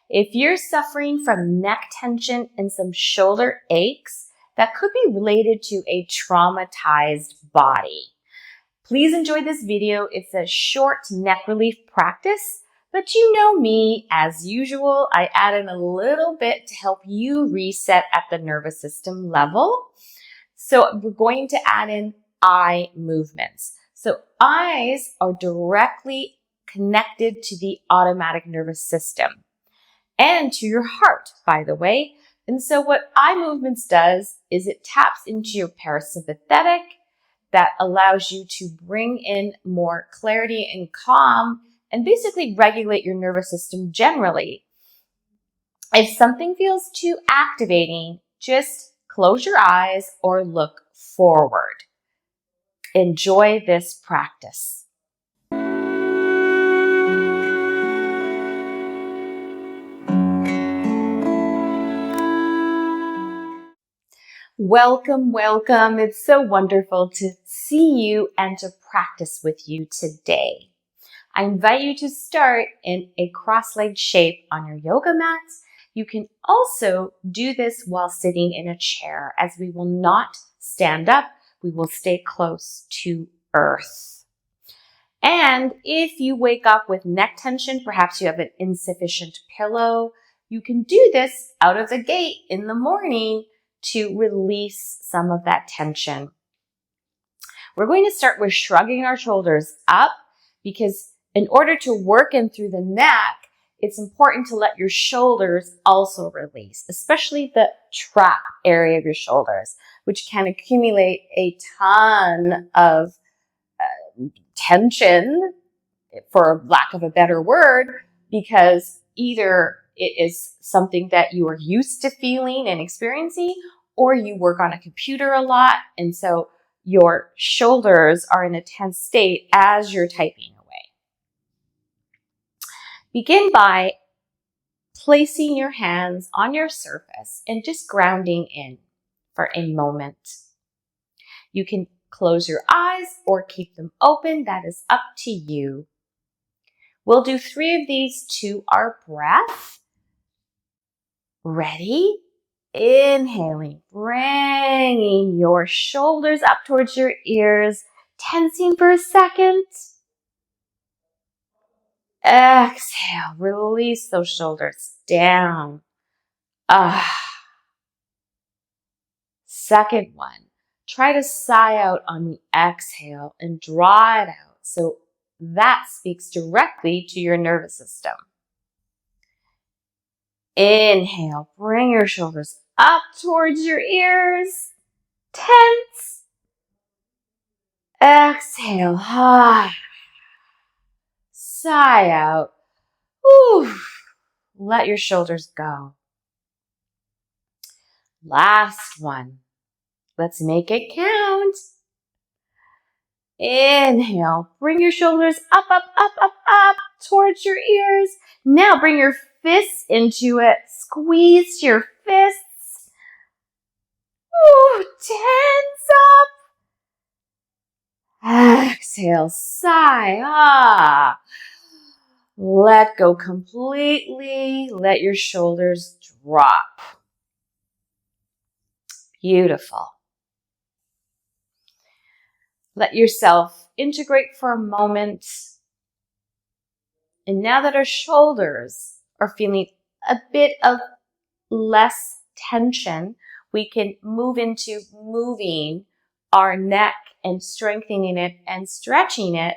If you're suffering from neck tension and some shoulder aches, that could be related to a traumatized body. Please enjoy this video. It's a short neck relief practice, but you know me, as usual, I add in a little bit to help you reset at the nervous system level. So we're going to add in eye movements. So eyes are directly connected to the automatic nervous system and to your heart, by the way. And so what eye movements does is it taps into your parasympathetic. That allows you to bring in more clarity and calm and basically regulate your nervous system generally. If something feels too activating, just close your eyes or look forward. Enjoy this practice. Welcome, welcome. It's so wonderful to see you and to practice with you today. I invite you to start in a cross-legged shape on your yoga mat. You can also do this while sitting in a chair, as we will not stand up. We will stay close to earth. And if you wake up with neck tension, perhaps you have an insufficient pillow, you can do this out of the gate in the morning to release some of that tension. We're going to start with shrugging our shoulders up, because in order to work in through the neck, it's important to let your shoulders also release, especially the trap area of your shoulders, which can accumulate a ton of tension, for lack of a better word, because either it is something that you are used to feeling and experiencing, or you work on a computer a lot, and so your shoulders are in a tense state as you're typing away. Begin by placing your hands on your surface and just grounding in for a moment. You can close your eyes or keep them open. That is up to you. We'll do 3 of these to our breath. Ready? Inhaling, bringing your shoulders up towards your ears, tensing for a second. Exhale, release those shoulders down. Second one, try to sigh out on the exhale and draw it out. So that speaks directly to your nervous system. Inhale, bring your shoulders up towards your ears, tense. Exhale, sigh out. Let your shoulders go. Last one. Let's make it count. Inhale, bring your shoulders up, up, up, up, up towards your ears. Now bring your fists into it. Squeeze your fists. Tense up. Exhale, sigh. Let go completely. Let your shoulders drop. Beautiful. Let yourself integrate for a moment. And now that our shoulders are feeling a bit of less tension, we can move into moving our neck and strengthening it and stretching it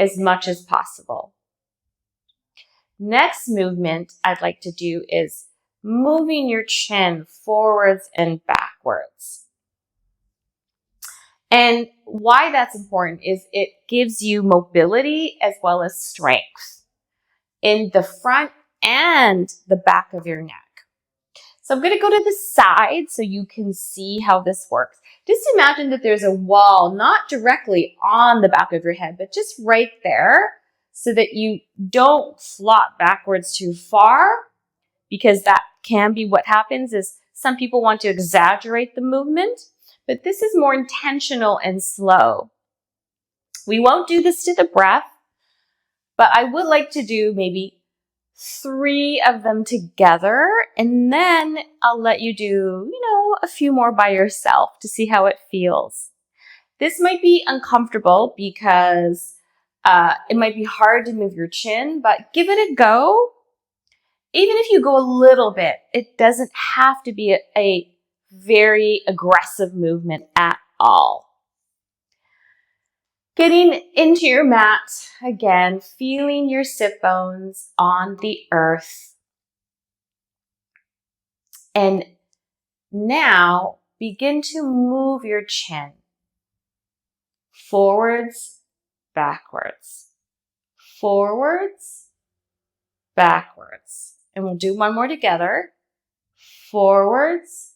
as much as possible. Next movement I'd like to do is moving your chin forwards and backwards. And why that's important is it gives you mobility as well as strength in the front and the back of your neck. So I'm going to go to the side so you can see how this works. Just imagine that there's a wall, not directly on the back of your head, but just right there, so that you don't flop backwards too far, because that can be what happens. Is some people want to exaggerate the movement, but this is more intentional and slow. We won't do this to the breath, but I would like to do maybe 3 of them together, and then I'll let you do, a few more by yourself to see how it feels. This might be uncomfortable because it might be hard to move your chin, but give it a go. Even if you go a little bit, it doesn't have to be a very aggressive movement at all. Getting into your mat, again, feeling your sit bones on the earth. And now begin to move your chin forwards, backwards, forwards, backwards. And we'll do one more together. Forwards,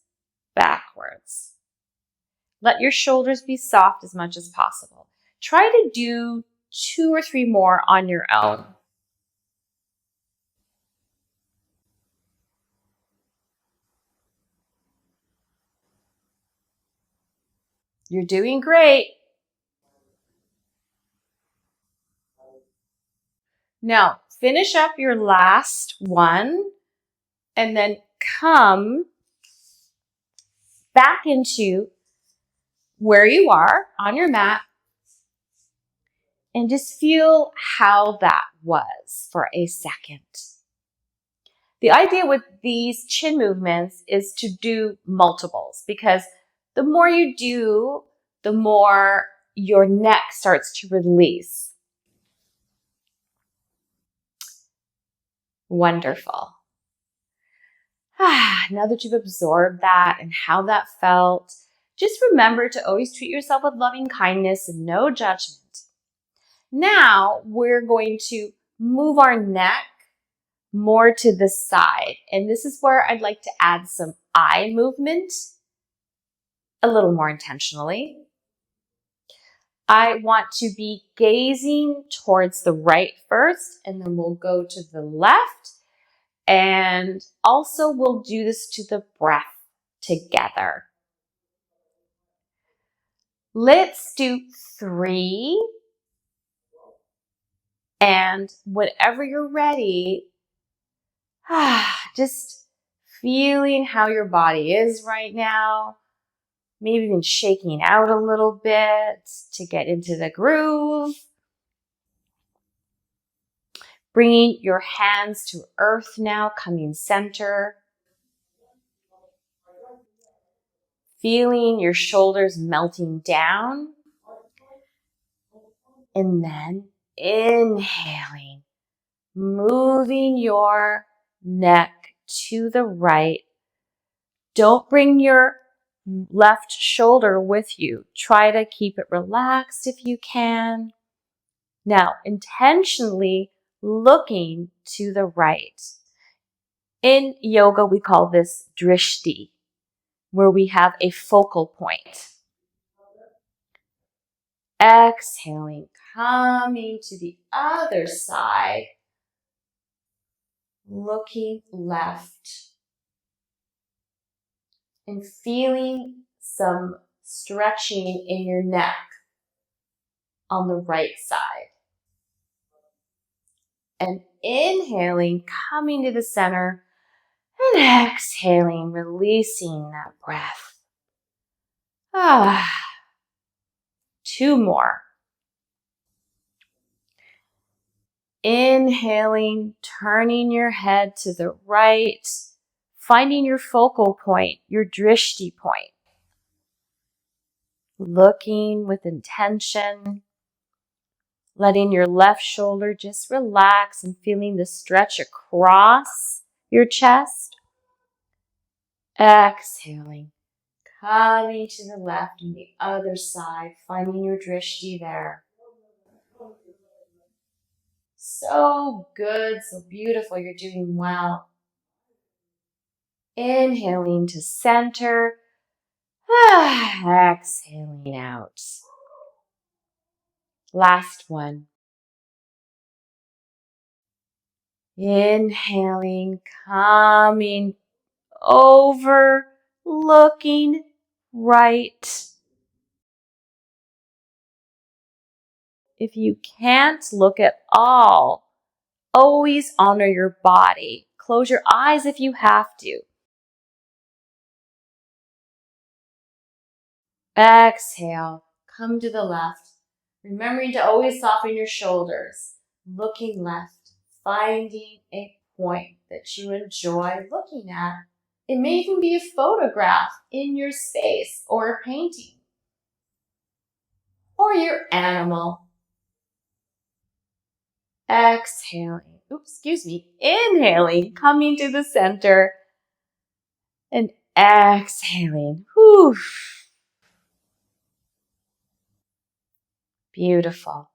backwards. Let your shoulders be soft as much as possible. Try to do 2 or 3 more on your own. You're doing great. Now, finish up your last one and then come back into where you are on your mat and just feel how that was for a second. The idea with these chin movements is to do multiples because the more you do, the more your neck starts to release. Wonderful. Now that you've absorbed that and how that felt, just remember to always treat yourself with loving kindness and no judgment. Now we're going to move our neck more to the side. And this is where I'd like to add some eye movement a little more intentionally. I want to be gazing towards the right first, and then we'll go to the left. And also we'll do this to the breath together. Let's do 3. And whenever you're ready, just feeling how your body is right now. Maybe even shaking out a little bit to get into the groove. Bringing your hands to earth now, coming center. Feeling your shoulders melting down. And then inhaling, moving your neck to the right. Don't bring your left shoulder with you. Try to keep it relaxed if you can. Now, intentionally looking to the right. In yoga, we call this Drishti, where we have a focal point. Exhaling, coming to the other side, looking left, and feeling some stretching in your neck on the right side. And inhaling, coming to the center, and exhaling, releasing that breath. 2 more. Inhaling, turning your head to the right, finding your focal point, your Drishti point. Looking with intention, letting your left shoulder just relax and feeling the stretch across your chest. Exhaling, coming to the left and the other side, finding your Drishti there. So good, so beautiful, you're doing well. Inhaling to center, exhaling out. Last one. Inhaling, coming over, looking right. If you can't look at all, Always honor your body. Close your eyes if you have to. Exhale, come to the left. Remembering to always soften your shoulders. Looking left, finding a point that you enjoy looking at. It may even be a photograph in your space or a painting. Or your animal. Exhaling, inhaling, coming to the center. And exhaling. Whew. Beautiful.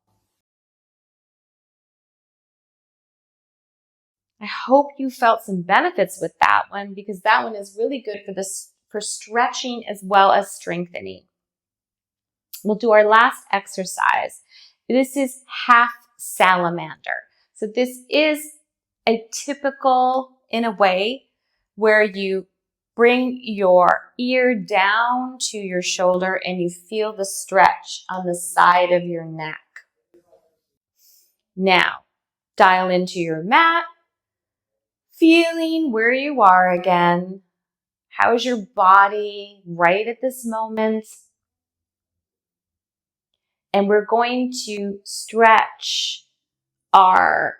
I hope you felt some benefits with that one, because that one is really good for stretching as well as strengthening. We'll do our last exercise. This is half salamander. So this is a typical, in a way, where you bring your ear down to your shoulder and you feel the stretch on the side of your neck. Now, dial into your mat, feeling where you are again. How is your body right at this moment? And we're going to stretch our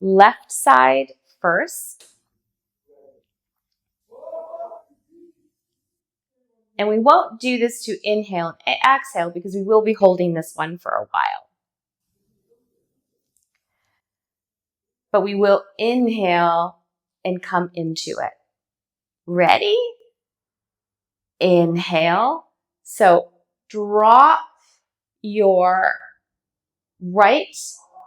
left side first. And we won't do this to inhale and exhale because we will be holding this one for a while. But we will inhale and come into it. Ready? Inhale. So drop your right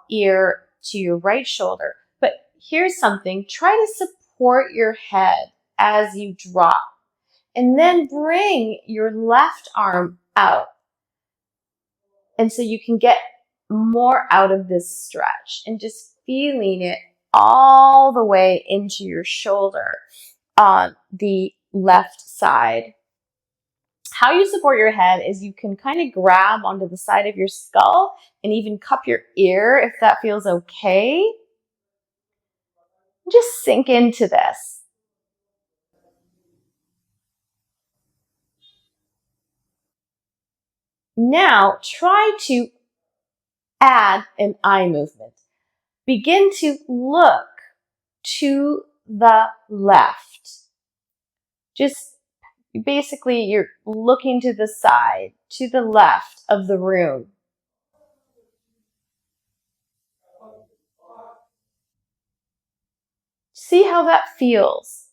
ear to your right shoulder. But here's something. Try to support your head as you drop. And then bring your left arm out. And so you can get more out of this stretch and just feeling it all the way into your shoulder on the left side. How you support your head is you can kind of grab onto the side of your skull and even cup your ear if that feels okay. Just sink into this. Now try to add an eye movement. Begin to look to the left. Just basically, you're looking to the side, to the left of the room. See how that feels.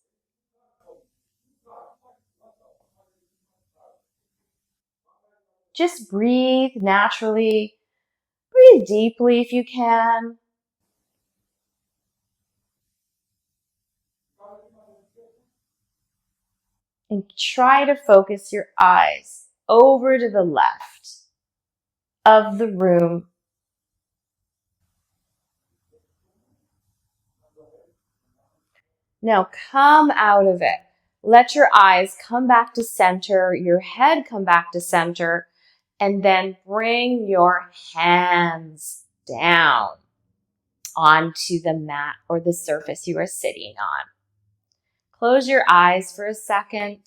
Just breathe naturally. Breathe deeply if you can. And try to focus your eyes over to the left of the room. Now come out of it. Let your eyes come back to center, your head come back to center, and then bring your hands down onto the mat or the surface you are sitting on. Close your eyes for a second.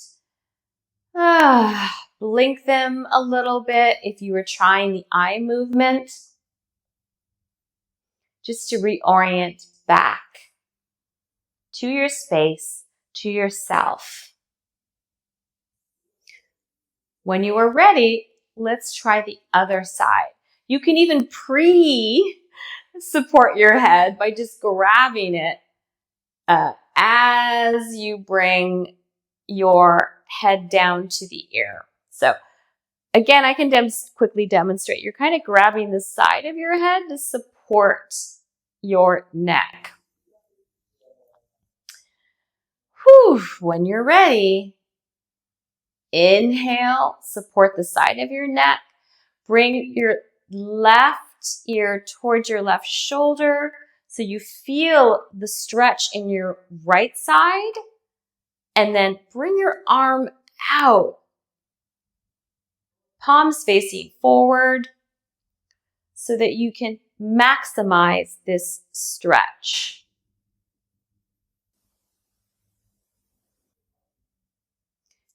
Blink them a little bit if you were trying the eye movement, just to reorient back to your space, to yourself. When you are ready, let's try the other side. You can even support your head by just grabbing it as you bring your head down to the ear. So again, I can quickly demonstrate. You're kind of grabbing the side of your head to support your neck. Whew. When you're ready, inhale, support the side of your neck. Bring your left ear towards your left shoulder so you feel the stretch in your right side. And then bring your arm out, palms facing forward, so that you can maximize this stretch.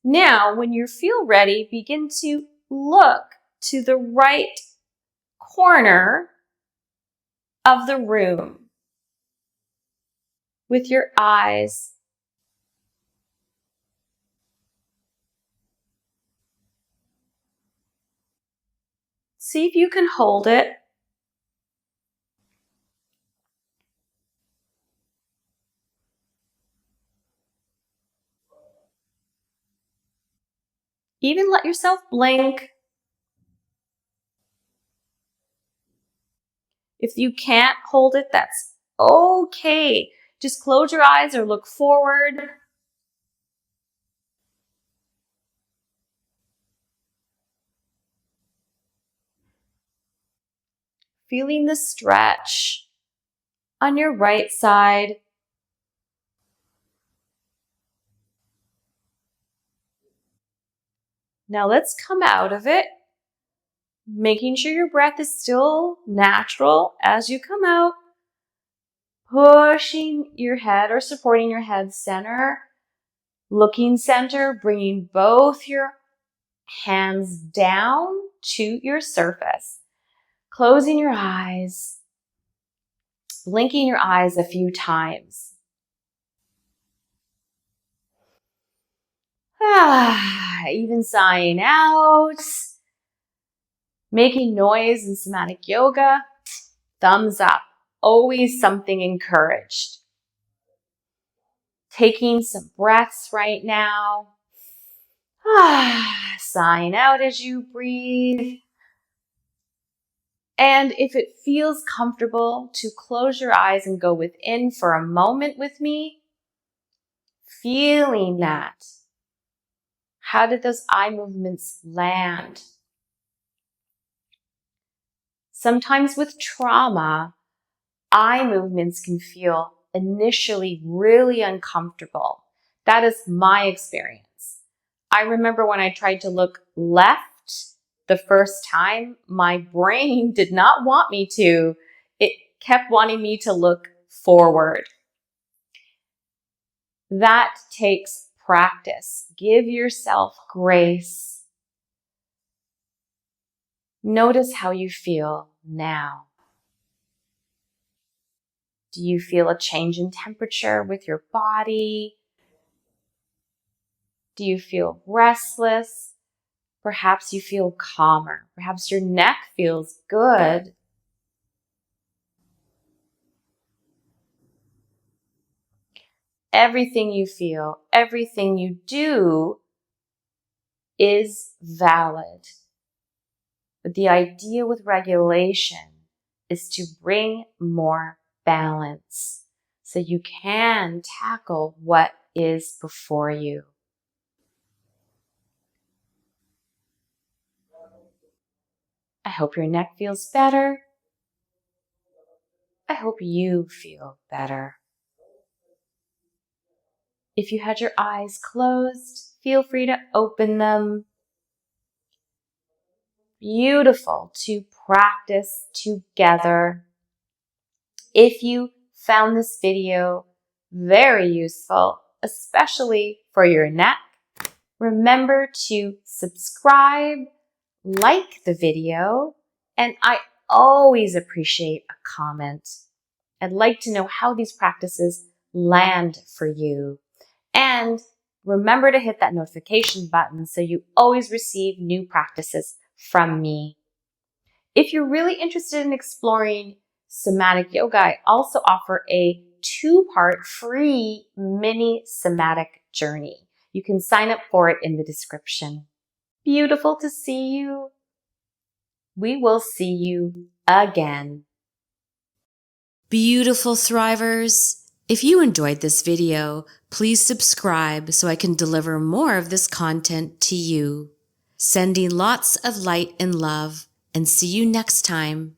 Now, when you feel ready, begin to look to the right corner of the room with your eyes. See if you can hold it. Even let yourself blink. If you can't hold it, that's okay. Just close your eyes or look forward. Feeling the stretch on your right side. Now let's come out of it, making sure your breath is still natural as you come out. Pushing your head or supporting your head center. Looking center, bringing both your hands down to your surface. Closing your eyes. Blinking your eyes a few times. Even sighing out. Making noise in somatic yoga. Thumbs up. Always something encouraged. Taking some breaths right now. Sighing out as you breathe. And if it feels comfortable to close your eyes and go within for a moment with me, feeling that. How did those eye movements land? Sometimes with trauma, eye movements can feel initially really uncomfortable. That is my experience. I remember when I tried to look left the first time, my brain did not want me to. It kept wanting me to look forward. That takes practice. Give yourself grace. Notice how you feel now. Do you feel a change in temperature with your body? Do you feel restless? Perhaps you feel calmer. Perhaps your neck feels good. Everything you feel, everything you do is valid. But the idea with regulation is to bring more balance so you can tackle what is before you. I hope your neck feels better. I hope you feel better. If you had your eyes closed, feel free to open them. Beautiful to practice together. If you found this video very useful, especially for your neck, remember to subscribe, like the video, and I always appreciate a comment. I'd like to know how these practices land for you. And remember to hit that notification button so you always receive new practices from me. If you're really interested in exploring somatic yoga, I also offer a 2-part free mini somatic journey. You can sign up for it in the description. Beautiful to see you. We will see you again. Beautiful Thrivers! If you enjoyed this video, please subscribe so I can deliver more of this content to you. Sending lots of light and love, and see you next time.